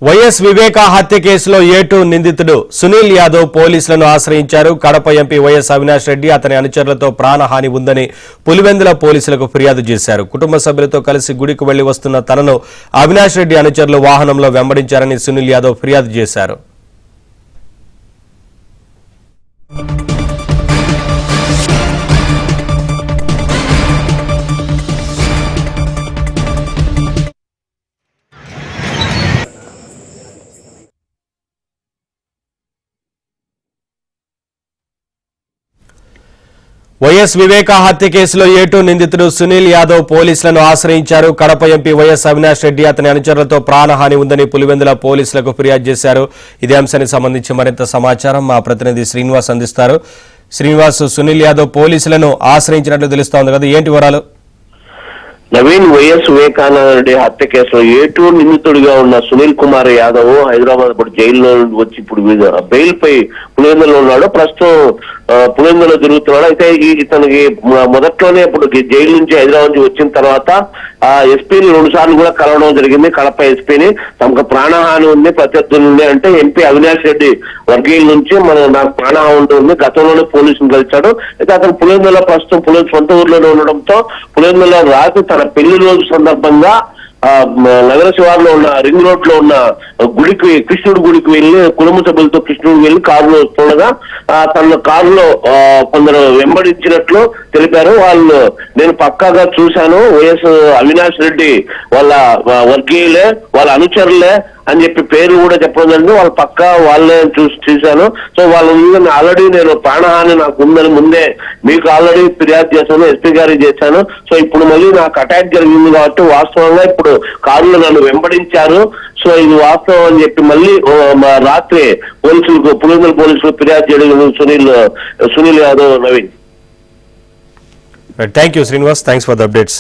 YS వివేక హత్య కేసులో A2 నిందితుడు సునీల్ యాదవ్ పోలీసులను ఆశ్రయించారు. కడప ఎంపీ వైఎస్ అవినాష్ రెడ్డి అతని అనుచరులతో ప్రాణహాని ఉందని పులివెందుల పోలీసులకు ఫిర్యాదు చేశారు. కుటుంబ సభ్యులతో కలిసి గుడికి వెళ్లి వస్తున్న తనను అవినాష్ రెడ్డి అనుచరులు వాహనంలో వెంబడించారని సునీల్ యాదవ్ ఫిర్యాదు చేశారు. వైఎస్ వివేక హత్య కేసులో A2 నిందితుడు సునీల్ యాదవ్ పోలీసులను ఆశ్రయించారు. కడప ఎంపీ వైఎస్ అవినాష్ రెడ్డి అతని అనుచరులతో ప్రాణహాని ఉందని పులివెందుల పోలీసులకు ఫిర్యాదు చేశారు. ఇదే అంశానికి సంబంధించి మరింత సమాచారం మా ప్రతినిధి శ్రీనివాస్ అందిస్తారు. శ్రీనివాస్, సునీల్ యాదవ్ పోలీసులను ఆశ్రయించినట్లు తెలుస్తోంది కదా, ఏంటి వివరాలు? నవీన్, వైఎస్ వివేకానంద రెడ్డి హత్య కేసులో A2 నిందితుడిగా ఉన్న సునీల్ కుమార్ యాదవ్ హైదరాబాద్ ఇప్పుడు జైల్లో వచ్చి ఇప్పుడు బెయిల్ పై పులివెందులో ఉన్నాడు. ప్రస్తుతం పులివెందులో తిరుగుతున్నాడు. అయితే ఇతనికి మొదట్లోనే ఇప్పుడు జైలు నుంచి హైదరాబాద్ నుంచి వచ్చిన తర్వాత ఎస్పీని 2 సార్లు కూడా కలవడం జరిగింది. కడప ఎస్పీని తమకు ప్రాణహాని ఉంది, ప్రత్యర్థులు ఉంది అంటే ఎంపీ అవినాష్ రెడ్డి వర్గీయుల నుంచి నాకు ప్రాణహాని ఉంటుంది, గతంలోనే పోలీసులు కలిశాడు. అయితే అతను పులివెందులో ప్రస్తుతం సొంత ఊర్లోనే ఉండడంతో పులివెందులో రాత్రి తన పెళ్లి రోజు సందర్భంగా నగర శివార్లో ఉన్న రింగ్ రోడ్ లో ఉన్న గుడికి, కృష్ణుడి గుడికి వెళ్లి కుటుంబ సభ్యులతో కృష్ణుడికి వెళ్లి కారులో వస్తుండగా తన కారులో కొందరు వెంబడించినట్లు తెలిపారు. వాళ్ళు నేను పక్కాగా చూశాను, వైఎస్ అవినాష్ రెడ్డి వాళ్ళ వర్గీయులే, వాళ్ళ అనుచరులే అని చెప్పి పేర్లు కూడా చెప్పడం జరిగింది. వాళ్ళు పక్కా వాళ్ళే చూశాను. సో వాళ్ళ మీద ఆల్రెడీ నేను ప్రాణహాని నాకు ఉందని ముందే మీకు ఆల్రెడీ ఫిర్యాదు చేశాను, ఎస్పీ గారికి చేశాను. సో ఇప్పుడు మళ్ళీ నాకు అటాక్ జరిగింది కాబట్టి వాస్తవంగా ఇప్పుడు కారులో నన్ను వెంబడించారు, సో ఇది వాస్తవం అని చెప్పి మళ్ళీ రాత్రి పోలీసులకు, పులివెందుల పోలీసులకు ఫిర్యాదు చేయడం Sunil Yadav. Naveen, thank you Srinivas, thanks for the updates.